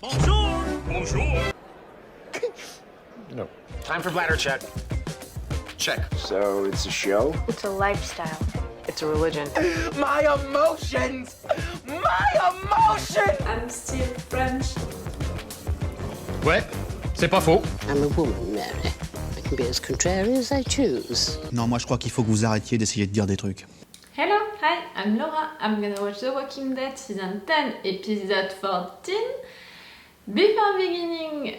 Bonjour! Bonjour! No. Time for bladder check. Check. So it's a show? It's a lifestyle. It's a religion. My emotions! My emotions! I'm still French. Ouais, c'est pas faux. I'm a woman, Mary. I can be as contrary as I choose. Non, moi je crois qu'il faut que vous arrêtiez d'essayer de dire des trucs. Hello, hi, I'm Laura. I'm gonna watch The Walking Dead season 10, episode 14. Before beginning,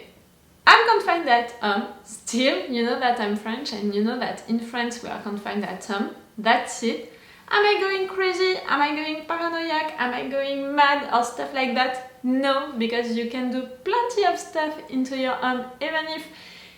I'm confined at home. Still, you know that I'm French and you know that in France we are confined at home. That's it. Am I going crazy? Am I going paranoiac? Am I going mad or stuff like that? No, because you can do plenty of stuff into your home, even if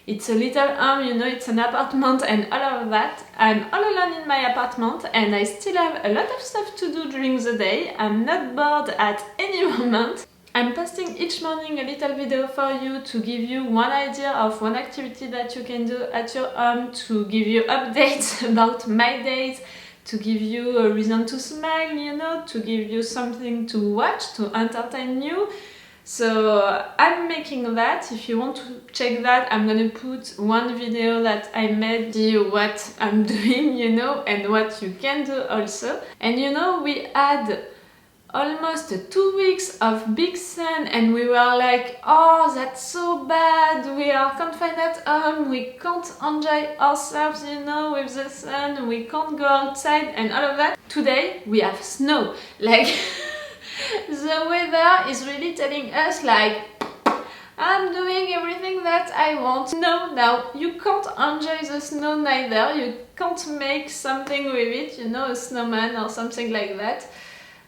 it's a little home, you know, it's an apartment and all of that. I'm all alone in my apartment and I still have a lot of stuff to do during the day. I'm not bored at any moment. I'm posting each morning a little video for you to give you one idea of one activity that you can do at your home, to give you updates about my days, to give you a reason to smile, you know, to give you something to watch, to entertain you. So I'm making that. If you want to check that, I'm gonna put one video that I made, see what I'm doing, you know, and what you can do also. And you know, we had almost 2 weeks of big sun and we were like, oh, that's so bad, we are confined at home, we can't enjoy ourselves, you know, with the sun, we can't go outside and all of that. Today we have snow, like the weather is really telling us like, I'm doing everything that I want. No, now you can't enjoy the snow neither, you can't make something with it, you know, a snowman or something like that.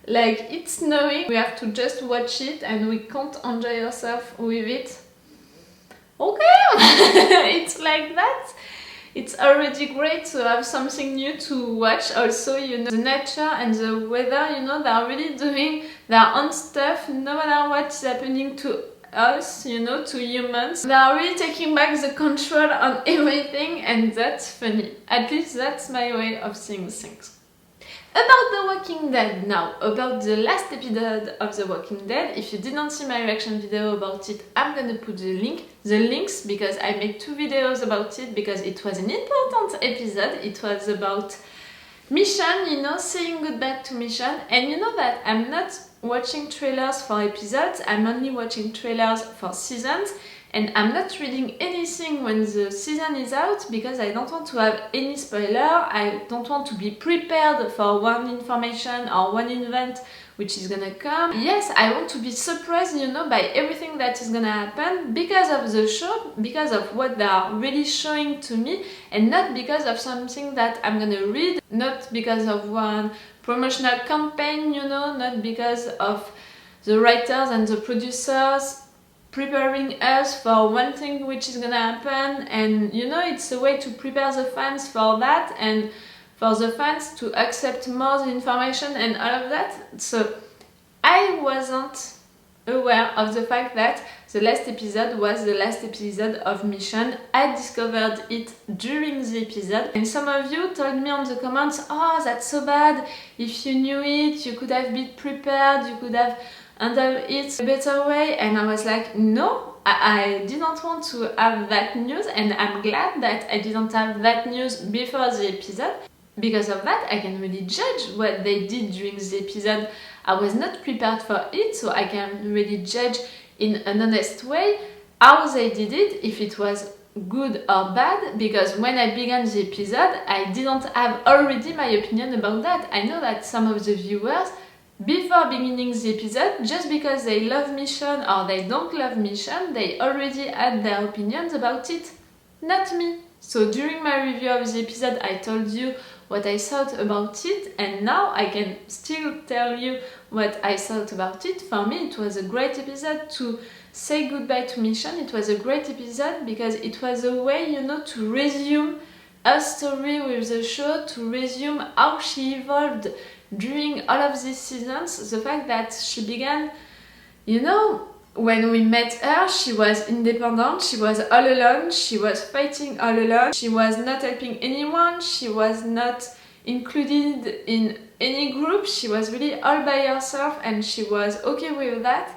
Like, it's snowing, we have to just watch it and we can't enjoy ourselves with it. Okay, it's like that. It's already great to have something new to watch. Also, you know, the nature and the weather, you know, they are really doing their own stuff no matter what's happening to us, you know, to humans. They are really taking back the control on everything and that's funny. At least that's my way of seeing things. About The Walking Dead now, about the last episode of The Walking Dead. If you didn't see my reaction video about it, I'm gonna put the links, because I made 2 videos about it, because it was an important episode. It was about Michonne, you know, saying goodbye to Michonne. And you know that I'm not watching trailers for episodes, I'm only watching trailers for seasons. And I'm not reading anything when the season is out because I don't want to have any spoiler. I don't want to be prepared for one information or one event which is gonna come. Yes, I want to be surprised, you know, by everything that is gonna happen because of the show, because of what they are really showing to me, and not because of something that I'm gonna read, not because of one promotional campaign, you know, not because of the writers and the producers preparing us for one thing which is gonna happen. And you know, it's a way to prepare the fans for that and for the fans to accept more the information and all of that. So I wasn't aware of the fact that the last episode was the last episode of Michonne. I discovered it during the episode and some of you told me on the comments, oh, that's so bad, if you knew it you could have been prepared, you could have handle it a better way. And I was like, no, I didn't want to have that news, and I'm glad that I didn't have that news before the episode. Because of that, I can really judge what they did during the episode. I was not prepared for it, so I can really judge in an honest way how they did it, if it was good or bad, because when I began the episode, I didn't have already my opinion about that. I know that some of the viewers, before beginning the episode, just because they love Michonne or they don't love Michonne, they already had their opinions about it. Not me. So during my review of the episode, I told you what I thought about it, and now I can still tell you what I thought about it. For me, it was a great episode to say goodbye to Michonne. It was a great episode because it was a way, you know, to resume a story with the show, to resume how she evolved during all of these seasons. The fact that she began, you know, when we met her, she was independent, she was all alone, she was fighting all alone, she was not helping anyone, she was not included in any group, she was really all by herself and she was okay with that.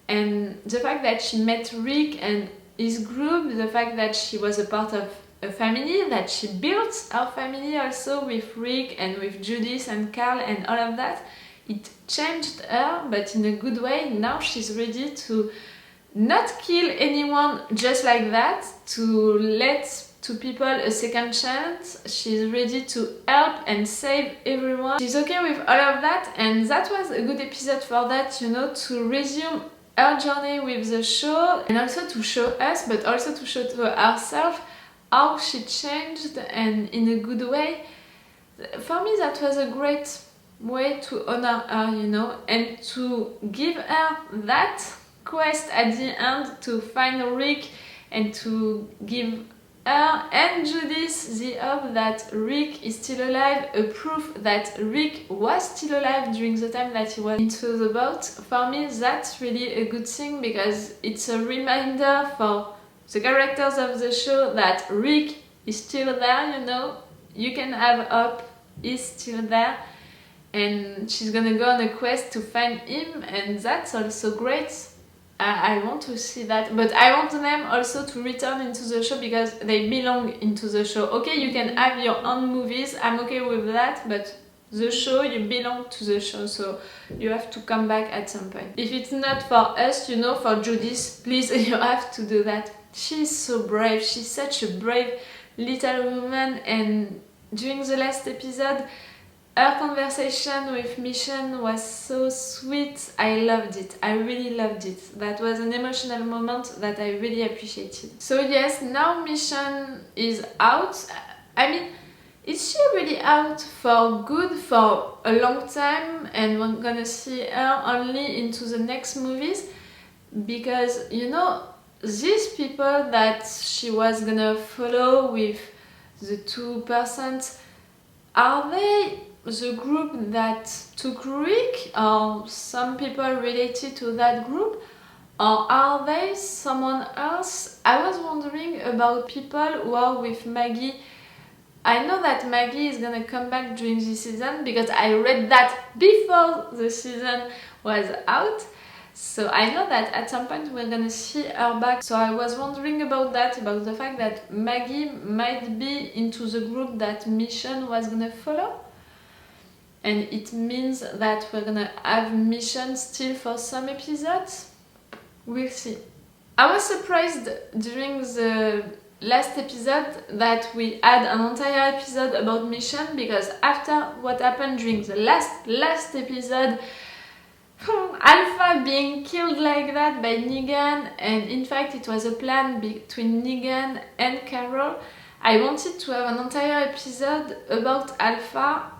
And the fact that she met Rick and his group, the fact that she was a part of a family, that she built her family also with Rick and with Judith and Carl and all of that, it changed her, but in a good way. Now she's ready to not kill anyone just like that, to let to people a second chance. She's ready to help and save everyone. She's okay with all of that, and that was a good episode for that, you know, to resume her journey with the show and also to show us, but also to show to herself how she changed and in a good way. For me, that was a great way to honor her, you know, and to give her that quest at the end to find Rick and to give her and Judith the hope that Rick is still alive, a proof that Rick was still alive during the time that he was into the boat. For me, that's really a good thing, because it's a reminder for the characters of the show that Rick is still there, you know, you can have hope, he's still there, and she's gonna go on a quest to find him, and that's also great. I want to see that, but I want them also to return into the show because they belong into the show. Okay, you can have your own movies, I'm okay with that, but the show, you belong to the show, so you have to come back at some point. If it's not for us, you know, for Judith, please, you have to do that. She's so brave, she's such a brave little woman, and during the last episode, her conversation with Mission was so sweet. I loved it. I really loved it. That was an emotional moment that I really appreciated. So yes, now Mission is out. I mean, is she really out for good for a long time, and we're gonna see her only into the next movies? Because, you know, these people that she was gonna follow with the 2%, are they the group that took Rick, or some people related to that group, or are they someone else? I was wondering about people who are with Maggie. I know that Maggie is gonna come back during the season because I read that before the season was out, so I know that at some point we're gonna see her back. So I was wondering about that, about the fact that Maggie might be into the group that Mission was gonna follow. And it means that we're gonna have Mission still for some episodes. We'll see. I was surprised during the last episode that we had an entire episode about Mission, because after what happened during the last episode, Alpha being killed like that by Negan, and in fact it was a plan between Negan and Carol, I wanted to have an entire episode about Alpha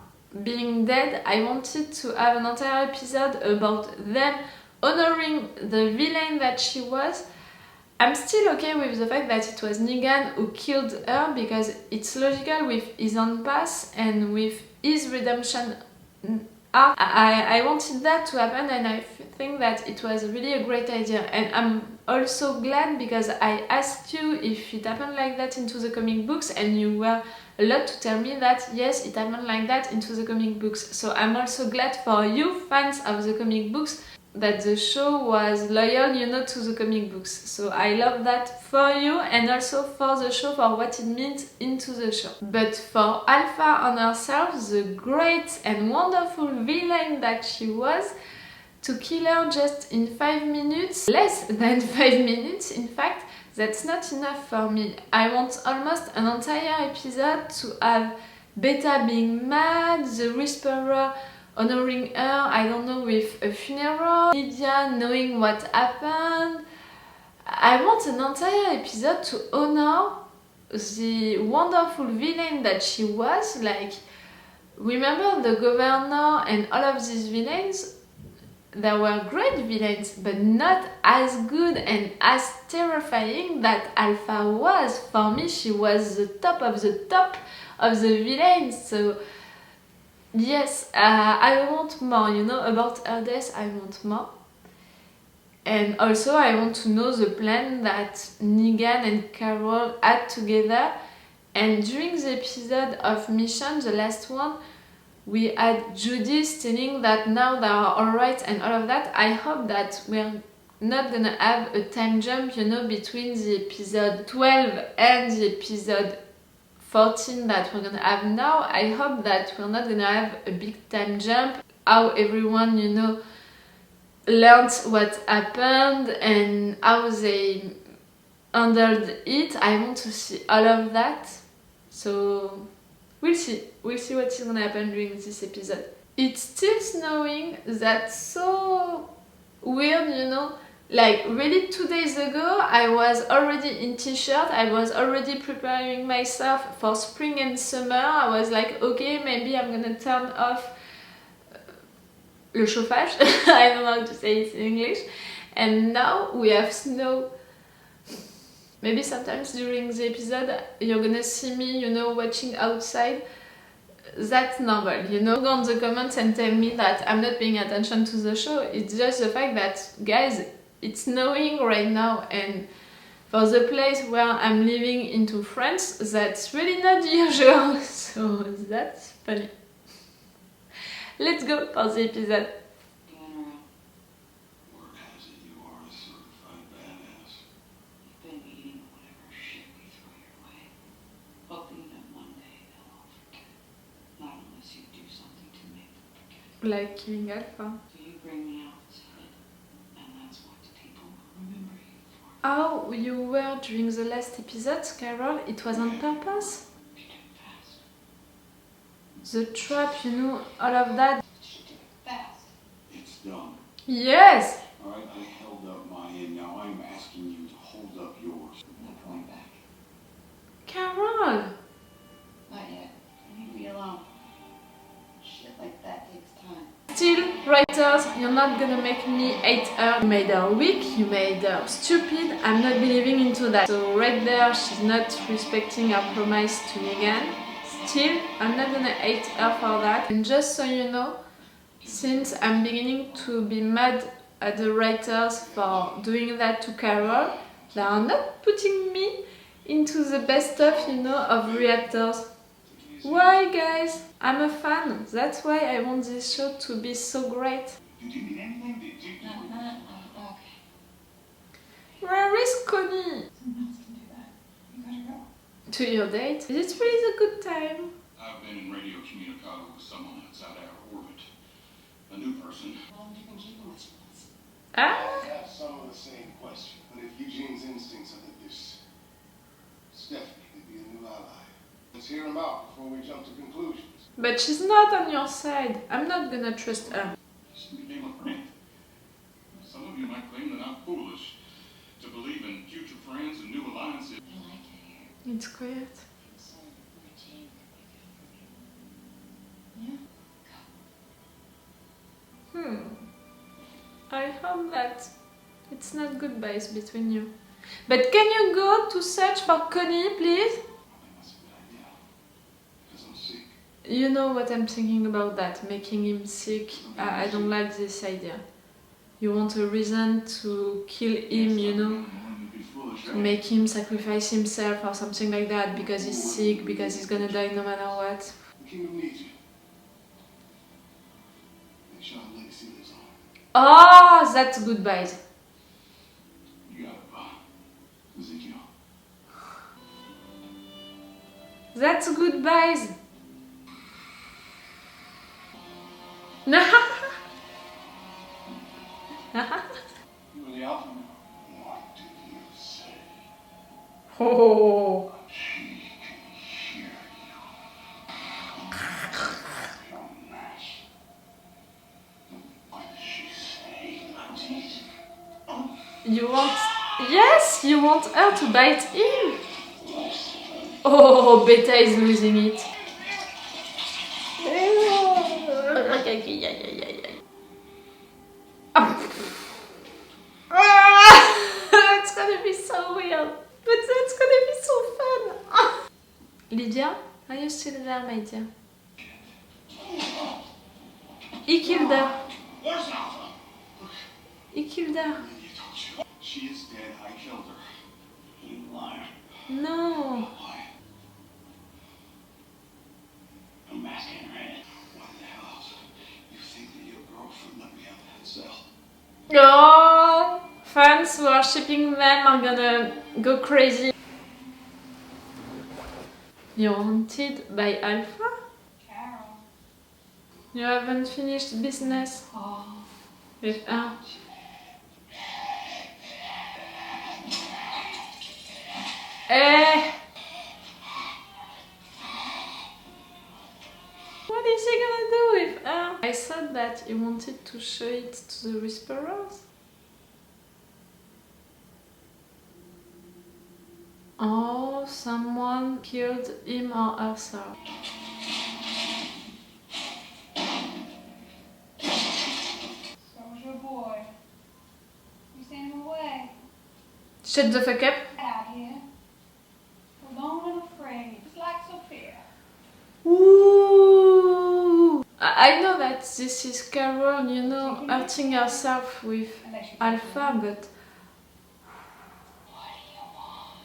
being dead. I wanted to have an entire episode about them honoring the villain that she was. I'm still okay with the fact that it was Negan who killed her, because it's logical with his own past and with his redemption arc. I wanted that to happen, and I think that it was really a great idea. And I'm also glad because I asked you if it happened like that into the comic books, and you were a lot to tell me that yes, it happened like that into the comic books. So I'm also glad for you fans of the comic books that the show was loyal, you know, to the comic books. So I love that for you, and also for the show, for what it means into the show. But for Alpha on herself, the great and wonderful villain that she was, to kill her just in 5 minutes, less than 5 minutes in fact, that's not enough for me. I want almost an entire episode to have Beta being mad, the Whisperer honoring her, I don't know, with a funeral, Lydia knowing what happened. I want an entire episode to honor the wonderful villain that she was. Like, remember the Governor and all of these villains? There were great villains, but not as good and as terrifying that Alpha was. For me, she was the top of the villains. So yes, I want more, you know, about her death. I want more. And also I want to know the plan that Negan and Carol had together. And during the episode of Mission, the last one, we had Judith telling that now they are alright and all of that. I hope that we're not gonna have a time jump, you know, between the episode 12 and the episode 14 that we're gonna have now. I hope that we're not gonna have a big time jump, how everyone, you know, learned what happened and how they handled it. I want to see all of that. So we'll see what is gonna happen during this episode. It's still snowing. That's so weird, you know. Like really 2 days ago I was already in t-shirt, I was already preparing myself for spring and summer. I was like, okay, maybe I'm gonna turn off le chauffage. I don't know how to say it in English. And now we have snow. Maybe sometimes during the episode you're gonna see me, you know, watching outside. That's normal, you know. Go on the comments and tell me that I'm not paying attention to the show. It's just the fact that, guys, it's snowing right now, and for the place where I'm living into France, that's really not usual. So that's funny. Let's go for the episode. Like killing Alpha. How you were during the last episode, Carol? It was on purpose? The trap, you know, all of that. It's done. Yes! Alright, I held up my end. Now I'm asking you to hold up yours. I'm not going back. Carol! Not yet. I need to be alone. Shit like that takes time. Still, writers, you're not gonna make me hate her. You made her weak, you made her stupid. I'm not believing into that. So right there, she's not respecting her promise to Negan. Still, I'm not gonna hate her for that. And just so you know, since I'm beginning to be mad at the writers for doing that to Carol, they are not putting me into the best stuff, you know, of reactors. Why, guys? I'm a fan. That's why I want this show to be so great. Did you need anything? Did you Okay. Where is Connie? Someone else can do that. You gotta go. To your date? Is it really a good time? I've been in radio communicado with someone outside our orbit. A new person. How long have you been keeping this from us? Ah? I have some of the same question. But if Eugene's instincts are that this Stephanie could be a new ally. Let's hear him out before we jump to conclusions. But she's not on your side. I'm not gonna trust her. She became a friend. Some of you might claim they're not foolish to believe in future friends and new alliances. I like it here. It's quiet. So, my team could be good for you. Yeah? I hope that it's not goodbyes between you. But can you go to search for Connie, please? I think that's a good idea. Because I'm sick. You know what I'm thinking about that, making him sick. I don't like this idea. You want a reason to kill him, you know? To make him sacrifice himself or something like that because he's sick, because he's gonna die no matter what. The kingdom needs you. And Sean's legacy lives on. Oh, that's goodbyes. You got it, Bob. Ezekiel. That's goodbyes. No. You were the alpha male. What did you say? Oh. She can hear you. Young Nash. What did she say? You want... Yes, you want her to bite him. Oh, Beta is losing it. It's gonna be so weird. But that's gonna be so fun. Lydia, are you still there, my dear? He killed her. Where's Alpha? He killed her. She is dead. I killed her. You liar. No. Why? I'm asking, right? Why the hell else? You think that your girlfriend let me out of that cell? Oh, shipping them are gonna go crazy. You're haunted by Alpha? Carol. You haven't finished business Oh. with her. Eh! What is he gonna do with her? I thought that he wanted to show it to the Whisperers. Oh, someone killed him or herself. So's your boy. You sent him away. Shut the fuck up. Out here. Alone and afraid. Just like Sophia. Ooh. I know that this is Carol, you know, hurting herself with Unless you Alpha, but What do you want?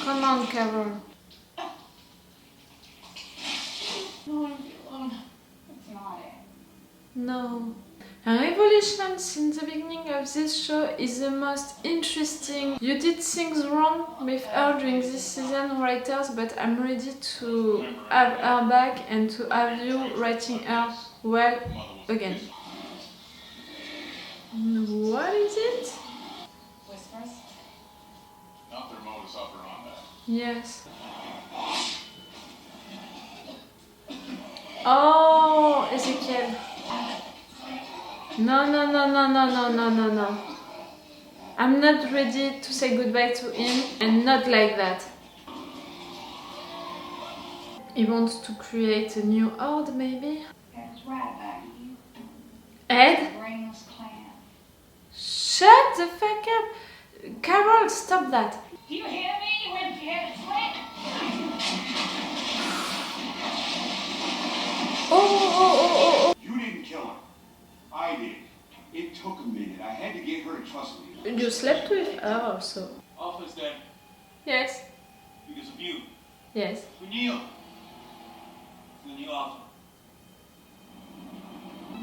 come on, Carol. No, alone. It's not it. No. Her evolution since the beginning of this show is the most interesting. You did things wrong with her during this season, writers, but I'm ready to have her back and to have you writing her well again. What is it? Whispers? Not their modus operandi. Yes. Oh, Ezekiel. No, no, no, no, no, no, no, no, no. I'm not ready to say goodbye to him, and not like that. He wants to create a new horde, maybe? That's right about you. Ed? Brainless clan. Shut the fuck up! Carol, stop that. Do you hear me? When you hear the slick? Oh. You didn't kill her. I did. It took a minute. I had to get her to trust me. You slept with her also. Alpha's dead Yes. because of you. Yes. We kneel. To the new Alpha.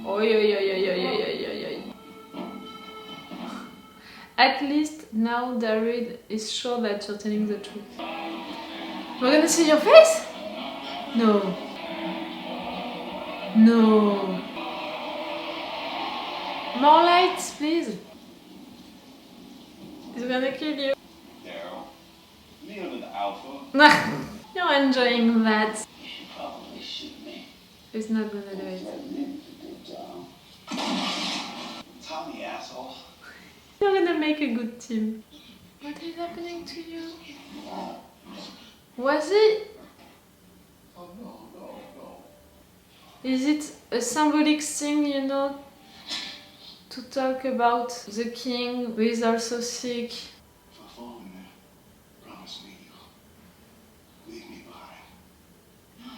Oi, oi, oi, oi, oi, oi, oi, oi. At least now David is sure that you're telling the truth. We're gonna see your face? No. No. More lights, please. He's gonna kill you. Daryl, kneel to the Alpha. You're enjoying that. You should probably shoot me. He's not gonna do it. Tommy, asshole. You're gonna make a good team. What is happening to you? Was it? Oh, no. Is it a symbolic thing, you know, to talk about the king who is also sick? If I fall in there, promise me you'll leave me behind. No.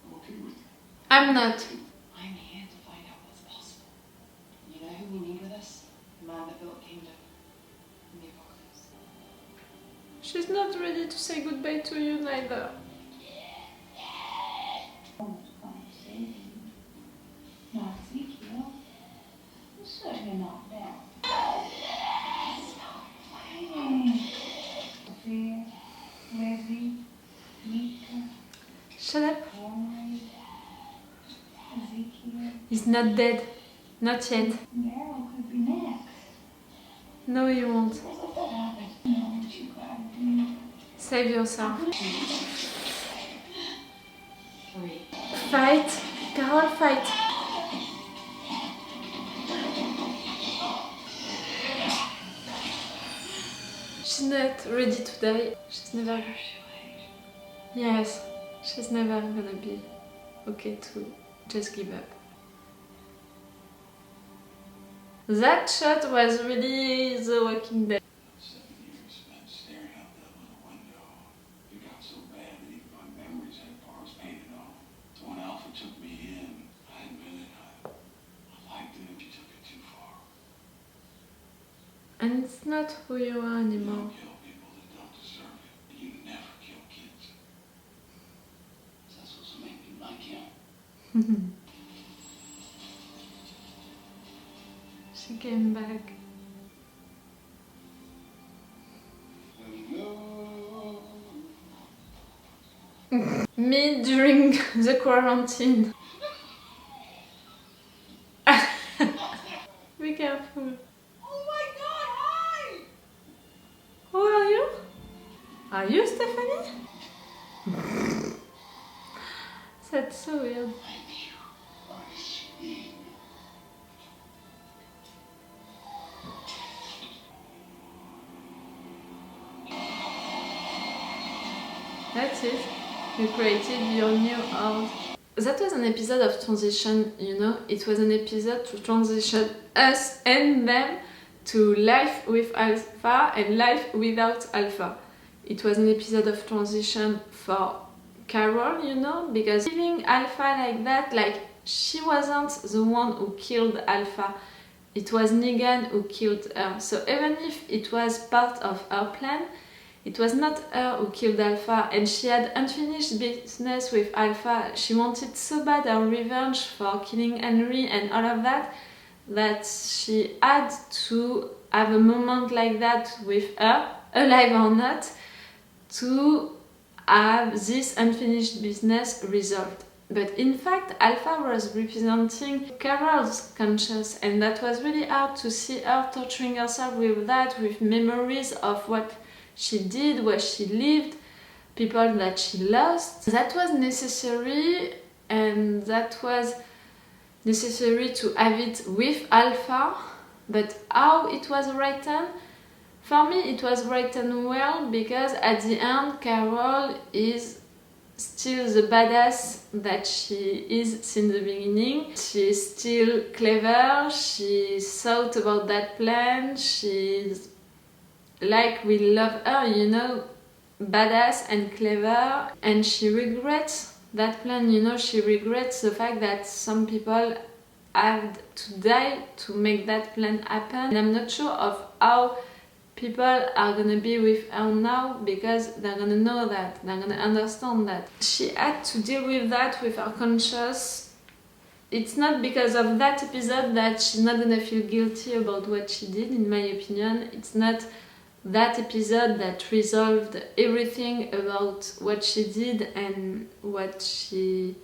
I'm okay with you. I'm not. I'm here to find out what's possible. You know who we need with us? The man that built Kingdom. In the apocalypse. She's not ready to say goodbye to you neither. Not Ezekiel. Certainly not them. Stop playing. Sophia, Lizzie, Mika, Shut up. Conrad, Ezekiel. He's not dead. Not yet. Daryl could be next. No, he won't. Stop it. You know what you gotta do. Save yourself. Free. Fight. Carol, fight. She's not ready to die. She's never. Yes, she's never gonna be okay to just give up. That shot was really The Walking Dead. 7 years spent staring out that little window. It got so bad that even my memories had bars painted on them. So when Alpha took me in, I admitted I liked it if you took it too far. And it's not who you are You anymore. don't kill people that don't deserve it. And you never kill kids. That's what's make me like him. She came back. Me during the quarantine. Be careful. Oh my god, hi! Who are you? Are you Stephanie? That's so weird. That's it. You created your new art. That was an episode of transition, you know? It was an episode to transition us and them to life with Alpha and life without Alpha. It was an episode of transition for Carol, you know? Because leaving Alpha like that, like, she wasn't the one who killed Alpha. It was Negan who killed her. So even if it was part of her plan, it was not her who killed Alpha, and she had unfinished business with Alpha. She wanted so bad her revenge for killing Henry and all of that, that she had to have a moment like that with her, alive or not, to have this unfinished business resolved. But in fact, Alpha was representing Carol's conscience, and that was really hard to see her torturing herself with that, with memories of what she did, where she lived, people that she lost. That was necessary, and that was necessary to have it with Alpha. But how it was written? For me, it was written well, because at the end, Carol is still the badass that she is since the beginning. She's still clever, she thought about that plan, she's like we love her, you know, badass and clever, and she regrets that plan, you know, she regrets the fact that some people had to die to make that plan happen. And I'm not sure of how people are gonna be with her now, because they're gonna know that, they're gonna understand that. She had to deal with that, with her conscience. It's not because of that episode that she's not gonna feel guilty about what she did, in my opinion. It's not that episode that resolved everything about what she did and what she's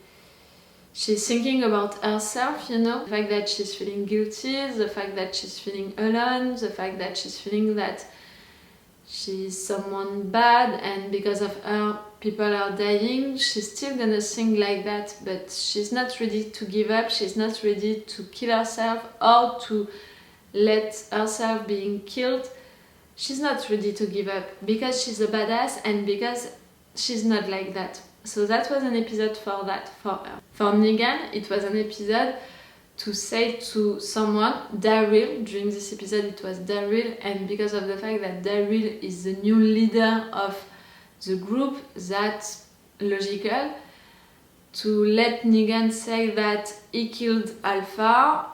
thinking about herself, you know. The fact that she's feeling guilty, the fact that she's feeling alone, the fact that she's feeling that she's someone bad and because of her people are dying. She's still gonna think like that, but she's not ready to give up, she's not ready to kill herself or to let herself being killed. She's not ready to give up because she's a badass and because she's not like that. So that was an episode for that, for her. For Negan, it was an episode to say to someone, Daryl, during this episode it was Daryl, and because of the fact that Daryl is the new leader of the group, that's logical, to let Negan say that he killed Alpha.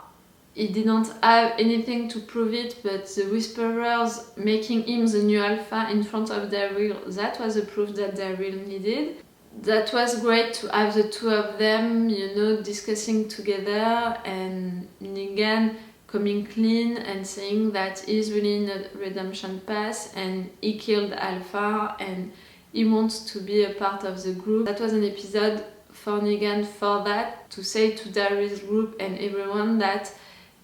He didn't have anything to prove it, but the Whisperers making him the new Alpha in front of Daryl, that was the proof that Daryl needed. That was great to have the two of them, you know, discussing together, and Negan coming clean and saying that he's really in a redemption path and he killed Alpha and he wants to be a part of the group. That was an episode for Negan for that, to say to Daryl's group and everyone that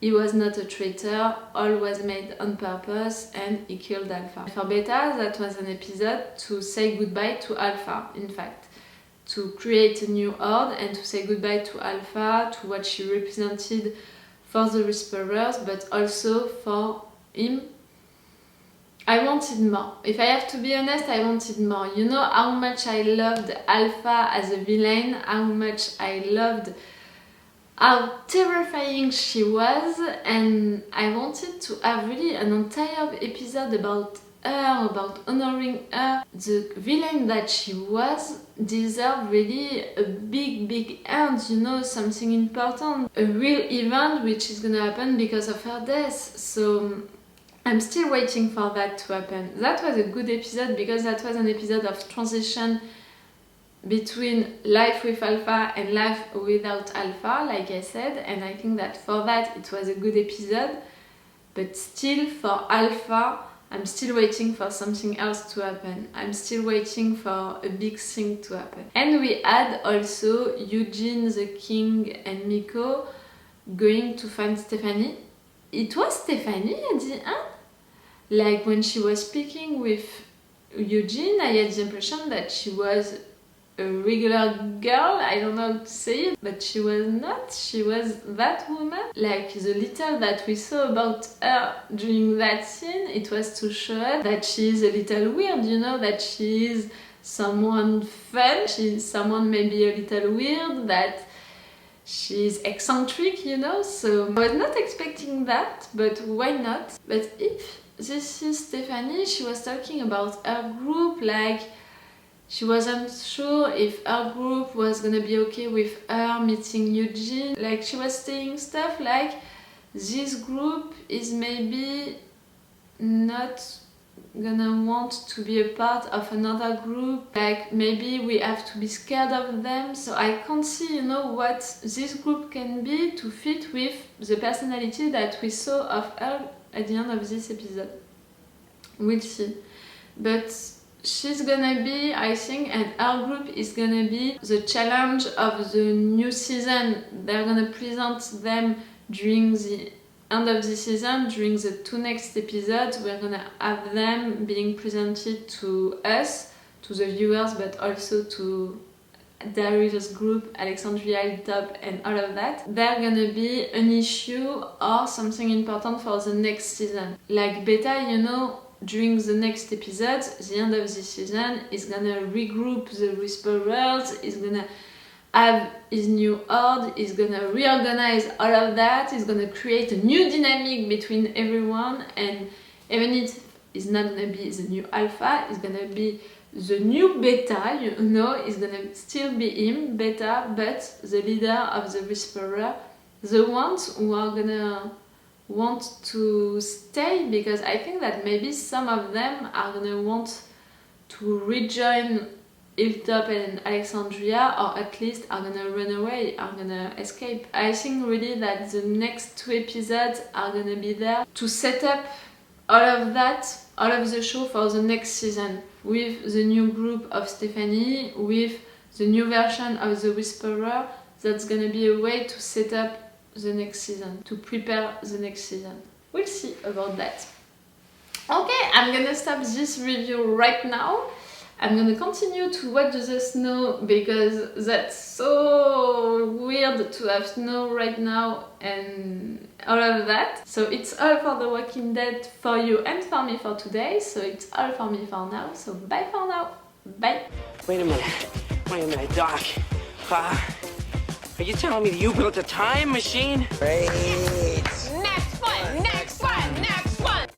he was not a traitor, all was made on purpose, and he killed Alpha. For Beta, that was an episode to say goodbye to Alpha, in fact. To create a new horde and to say goodbye to Alpha, to what she represented for the Whisperers, but also for him. I wanted more. If I have to be honest, I wanted more. You know how much I loved Alpha as a villain, how much I loved how terrifying she was, and I wanted to have really an entire episode about her, about honoring her. The villain that she was deserved really a big end, you know, something important, a real event which is gonna happen because of her death. So I'm still waiting for that to happen. That was a good episode because that was an episode of transition between life with Alpha and life without Alpha, like I said, and I think that for that it was a good episode. But still for Alpha, I'm still waiting for something else to happen. I'm still waiting for a big thing to happen. And we had also Eugene, the King, and Miko going to find Stephanie. It was Stephanie at the end? Like when she was speaking with Eugene, I had the impression that she was a regular girl, I don't know how to say it, but she was not, she was that woman. Like the little that we saw about her during that scene, it was to show us that she is a little weird, you know, that she is someone fun, she's someone maybe a little weird, that she's eccentric, you know, so I was not expecting that, but why not? But if this is Stephanie, she was talking about her group, like she wasn't sure if her group was gonna be okay with her meeting Eugene. Like she was saying stuff like this group is maybe not gonna want to be a part of another group, like maybe we have to be scared of them. So I can't see, you know, what this group can be to fit with the personality that we saw of her at the end of this episode. We'll see. But she's gonna be, I think, and our group is gonna be the challenge of the new season. They're gonna present them during the end of the season, during the 2 next episodes. We're gonna have them being presented to us, to the viewers, but also to Darius' group, Alexandria, Hilltop, and all of that. They're gonna be an issue or something important for the next season. Like Beta, you know, during the next episode, the end of this season, is gonna regroup the Whisperers, is gonna have his new horde, is gonna reorganize all of that, is gonna create a new dynamic between everyone, and even if it's not gonna be the new Alpha, it's gonna be the new Beta, you know, it's gonna still be him, Beta, but the leader of the Whisperer, the ones who are gonna want to stay, because I think that maybe some of them are gonna want to rejoin Hilltop and Alexandria, or at least are gonna run away, are gonna escape. I think really that the next 2 episodes are gonna be there to set up all of that, all of the show for the next season, with the new group of Stephanie, with the new version of the Whisperer. That's gonna be a way to set up the next season, to prepare the next season. We'll see about that. Okay, I'm gonna stop this review right now. I'm gonna continue to watch the snow because that's so weird to have snow right now and all of that. So it's all for The Walking Dead for you and for me for today. So it's all for me for now. So bye for now. Bye. Wait a minute, Doc. Are you telling me that you built a time machine? Great.